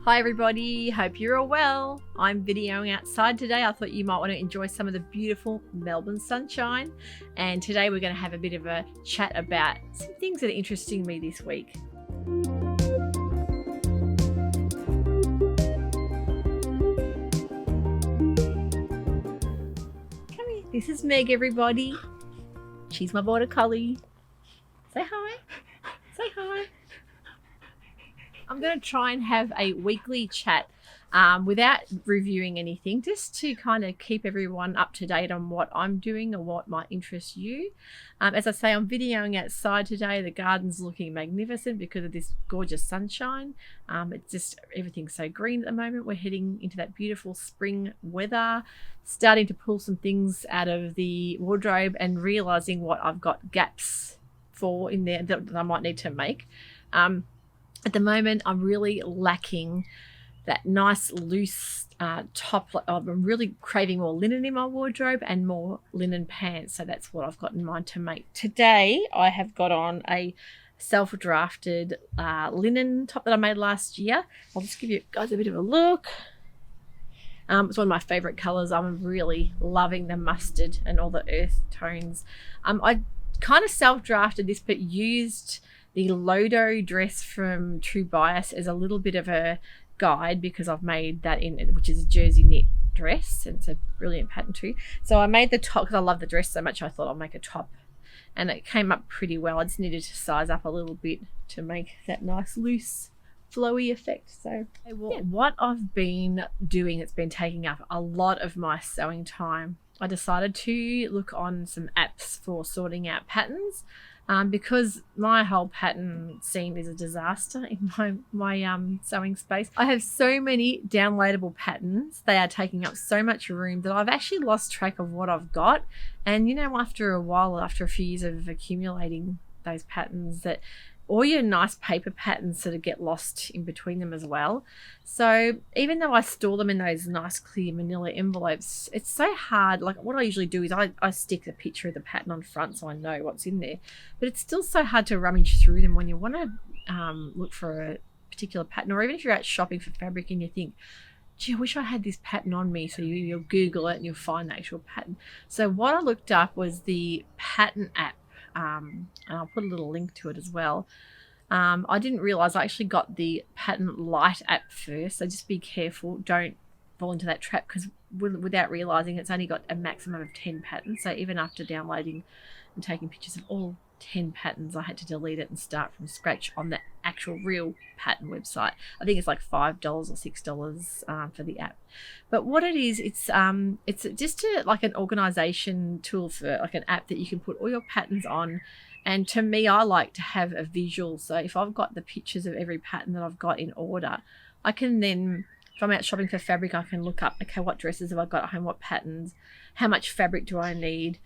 Hi everybody, hope you're all well. I'm videoing outside today. I thought you might want to enjoy some of the beautiful Melbourne sunshine. And today we're going to have a bit of a chat about some things that are interesting me this week. Come here. This is Meg, everybody. She's my border collie. Say hi. Say hi. I'm going to try and have a weekly chat without reviewing anything, just to kind of keep everyone up to date on what I'm doing or what might interest you. As I say, I'm videoing outside today. The garden's looking magnificent because of this gorgeous sunshine. It's just, everything's so green at the moment. We're heading into that beautiful spring weather, starting to pull some things out of the wardrobe and realizing what I've got gaps for in there that I might need to make. At the moment, I'm really lacking that nice loose top. I'm really craving more linen in my wardrobe and more linen pants. So that's what I've got in mind to make. Today, I have got on a self-drafted linen top that I made last year. I'll just give you guys a bit of a look. It's one of my favorite colors. I'm really loving the mustard and all the earth tones. I kind of self-drafted this, but used the Lodo dress from True Bias as a little bit of a guide because I've made that in, which is a jersey knit dress, and it's a brilliant pattern too. So I made the top because I love the dress so much. I thought I'll make a top, and it came up pretty well. I just needed to size up a little bit to make that nice loose flowy effect. So what I've been doing that's been taking up a lot of my sewing time, I decided to look on some apps for sorting out patterns. Because my whole pattern scene is a disaster in my sewing space. I have so many downloadable patterns. They are taking up so much room that I've actually lost track of what I've got. And you know, after a while, after a few years of accumulating those patterns, that all your nice paper patterns sort of get lost in between them as well. So even though I store them in those nice clear manila envelopes, it's so hard. Like what I usually do is I stick a picture of the pattern on front so I know what's in there. But it's still so hard to rummage through them when you want to look for a particular pattern, or even if you're out shopping for fabric and you think, gee, I wish I had this pattern on me. So you'll Google it and you'll find the actual pattern. So what I looked up was the pattern app. And I'll put a little link to it as well. I didn't realize I actually got the Pattern Light app first, so just be careful, don't fall into that trap, because without realizing it's only got a maximum of 10 patterns. So even after downloading and taking pictures of all 10 patterns, I had to delete it and start from scratch on the actual real pattern website. I think it's like $5 or $6 for the app. But what it is, it's just like an organization tool, for like an app that you can put all your patterns on. And to me, I like to have a visual. So if I've got the pictures of every pattern that I've got in order, I can then, if I'm out shopping for fabric, I can look up, okay, what dresses have I got at home, what patterns, how much fabric do I need?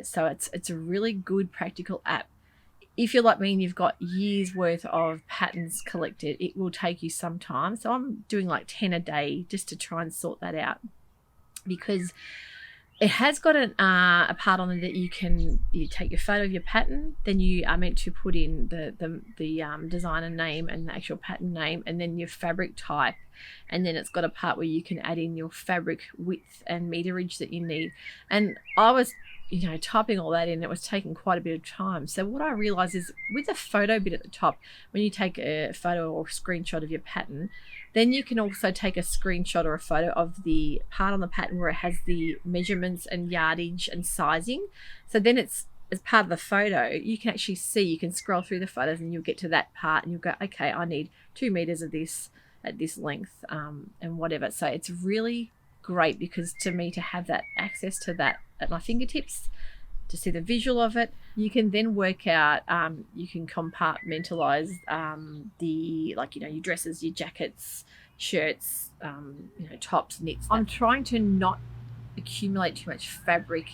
So it's a really good practical app. If you're like me and you've got years worth of patterns collected, it will take you some time. So I'm doing like 10 a day just to try and sort that out, because it has got a part on it that you take your photo of your pattern, then you are meant to put in the designer name and the actual pattern name, and then your fabric type, and then it's got a part where you can add in your fabric width and meterage that you need. And I was typing all that in, it was taking quite a bit of time. So what I realized is, with the photo bit at the top, when you take a photo or a screenshot of your pattern, then you can also take a screenshot or a photo of the part on the pattern where it has the measurements and yardage and sizing. So then it's, as part of the photo, you can actually see, you can scroll through the photos and you'll get to that part and you'll go, okay, I need 2 meters of this at this length, and whatever. So it's really great, because to me, to have that access to that at my fingertips, to see the visual of it, you can then work out, you can compartmentalize your dresses, your jackets, shirts, tops, knits. I'm trying to not accumulate too much fabric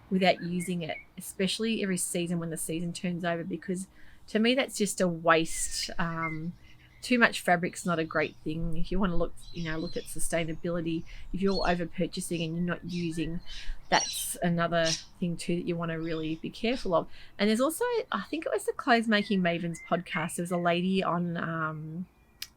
without using it, especially every season when the season turns over, because to me that's just a waste. Too much fabric's not a great thing. If you want to look at sustainability, if you're over purchasing and you're not using, that's another thing too that you want to really be careful of. And there's also, I think it was the Clothes Making Mavens podcast, there was a lady on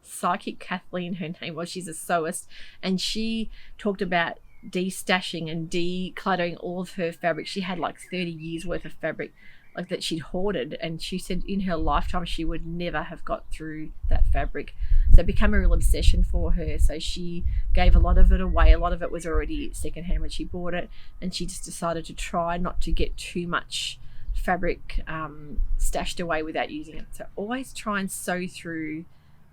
Psychic Kathleen, her name was. She's a sewist, and she talked about de-stashing and decluttering all of her fabric. She had like 30 years worth of fabric like that she'd hoarded, and she said in her lifetime she would never have got through that fabric. So it became a real obsession for her. So she gave a lot of it away. A lot of it was already secondhand when she bought it, and she just decided to try not to get too much fabric stashed away without using it. So always try and sew through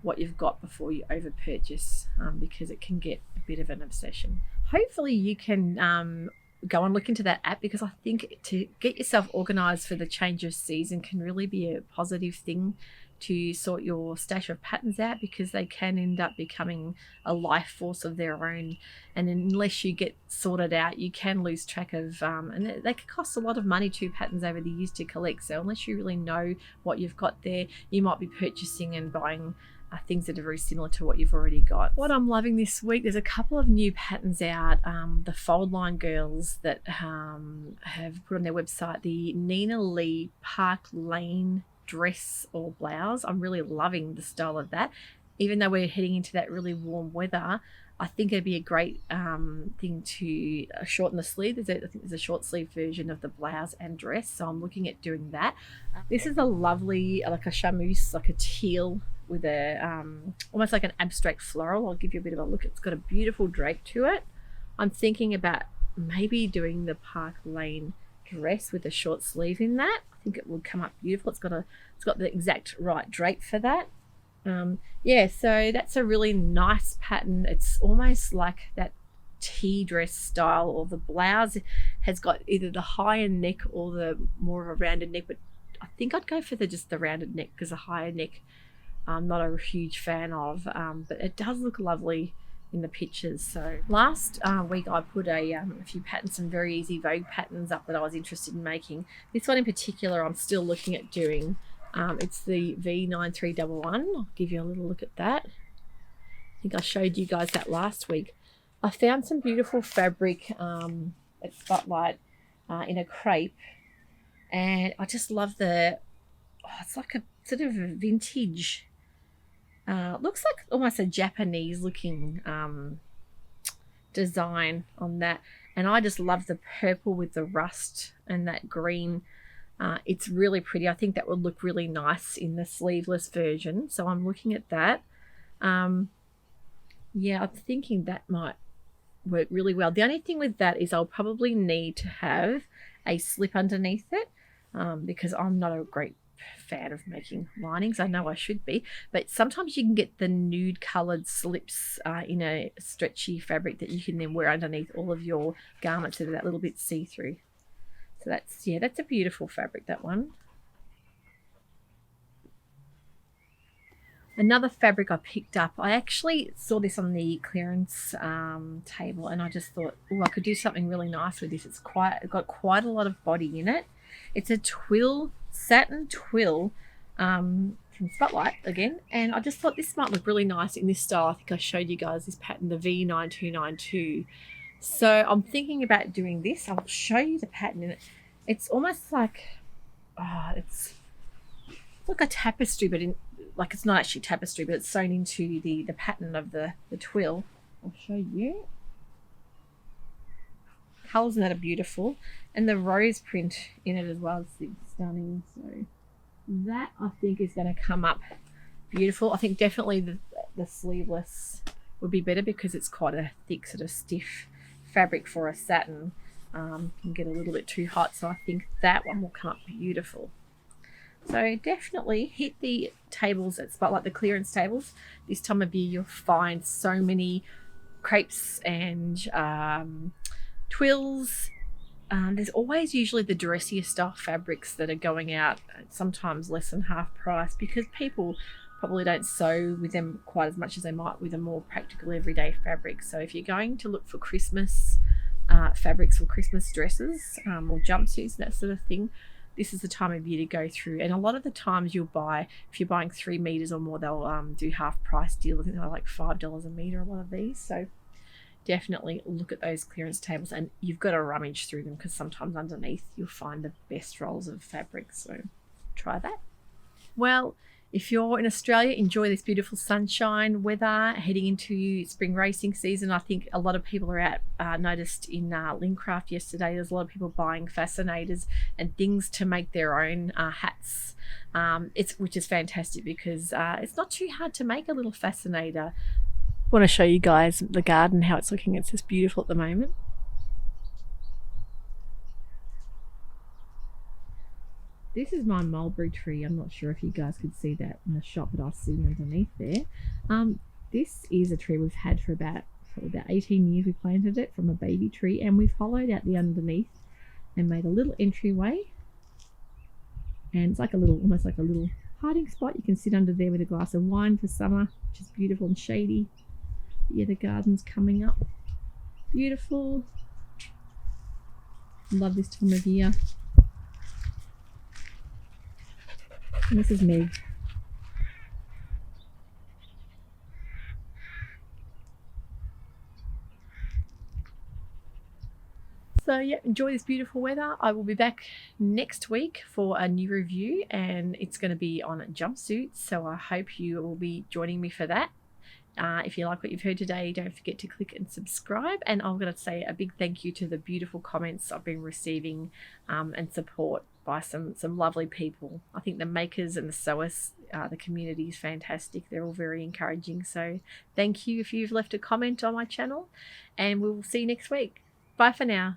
what you've got before you over purchase, because it can get a bit of an obsession. Hopefully you can go and look into that app, because I think to get yourself organized for the change of season can really be a positive thing to sort your stash of patterns out, because they can end up becoming a life force of their own, and unless you get sorted out you can lose track of and they can cost a lot of money to patterns over the years to collect. So unless you really know what you've got there, you might be purchasing and buying things that are very similar to what you've already got. What I'm loving this week, there's a couple of new patterns out. The Fold Line girls that have put on their website the Nina Lee Park Lane dress or blouse. I'm really loving the style of that. Even though we're heading into that really warm weather, I think it'd be a great thing to shorten the sleeve. I think there's a short sleeve version of the blouse and dress, so I'm looking at doing that. This is a lovely, like a charmeuse, like a teal with a almost like an abstract floral. I'll give you a bit of a look. It's got a beautiful drape to it. I'm thinking about maybe doing the Park Lane dress with a short sleeve in that. I think it would come up beautiful. It's got the exact right drape for that. Yeah, so that's a really nice pattern. It's almost like that tea dress style, or the blouse has got either the higher neck or the more of a rounded neck, but I think I'd go for just the rounded neck, because a higher neck I'm not a huge fan of, but it does look lovely in the pictures. So last week I put a few patterns, some very easy Vogue patterns up that I was interested in making. This one in particular I'm still looking at doing. It's the V9311. I'll give you a little look at that. I think I showed you guys that last week. I found some beautiful fabric at Spotlight in a crepe, and I just love it's like a sort of a vintage, looks like almost a Japanese looking design on that, and I just love the purple with the rust and that green. It's really pretty. I think that would look really nice in the sleeveless version, so I'm looking at that. Yeah, I'm thinking that might work really well. The only thing with that is I'll probably need to have a slip underneath it, because I'm not a great fan of making linings. I know I should be, but sometimes you can get the nude colored slips in a stretchy fabric that you can then wear underneath all of your garments, so that little bit see-through. So that's a beautiful fabric, that one. Another fabric I picked up, I actually saw this on the clearance table, and I just thought, oh, I could do something really nice with this. It's got quite a lot of body in it. It's a twill, satin twill from Spotlight again, and I just thought this might look really nice in this style. I think I showed you guys this pattern, the V9292. So I'm thinking about doing this. I'll show you the pattern in it. It's almost like, it's like a tapestry, but like it's not actually tapestry, but it's sewn into the pattern of the twill. I'll show you. Colours in that are beautiful, and the rose print in it as well is stunning. So that I think is going to come up beautiful. I think definitely the sleeveless would be better, because it's quite a thick sort of stiff fabric for a satin. Can get a little bit too hot, so I think that one will come up beautiful. So definitely hit the tables at Spotlight, the clearance tables. This time of year you'll find so many crepes and twills. There's always usually the dressier style fabrics that are going out at sometimes less than half price, because people probably don't sew with them quite as much as they might with a more practical everyday fabric. So if you're going to look for Christmas fabrics for Christmas dresses or jumpsuits, that sort of thing, this is the time of year to go through. And a lot of the times you'll buy, if you're buying 3 meters or more, they'll do half price deals. I think they're like $5 a meter, a lot of these. So definitely look at those clearance tables, and you've got to rummage through them, because sometimes underneath you'll find the best rolls of fabric. So try that. Well, If you're in Australia, enjoy this beautiful sunshine weather heading into spring racing season. I think a lot of people are out, noticed in Lincraft yesterday, there's a lot of people buying fascinators and things to make their own hats, which is fantastic because it's not too hard to make a little fascinator. I want to show you guys the garden, how it's looking. It's just beautiful at the moment. This is my mulberry tree. I'm not sure if you guys could see that in the shot, but I was sitting underneath there. This is a tree we've had for about 18 years. We planted it from a baby tree, and we've hollowed out the underneath and made a little entryway. And it's like almost like a little hiding spot. You can sit under there with a glass of wine for summer, which is beautiful and shady. Yeah, the garden's coming up. Beautiful. Love this time of year. And this is Meg. So yeah, enjoy this beautiful weather. I will be back next week for a new review, and it's going to be on jumpsuits. So I hope you will be joining me for that. If you like what you've heard today, don't forget to click and subscribe. And I'm going to say a big thank you to the beautiful comments I've been receiving and support by some lovely people. I think the makers and the sewers, the community is fantastic. They're all very encouraging. So thank you if you've left a comment on my channel, and we'll see you next week. Bye for now.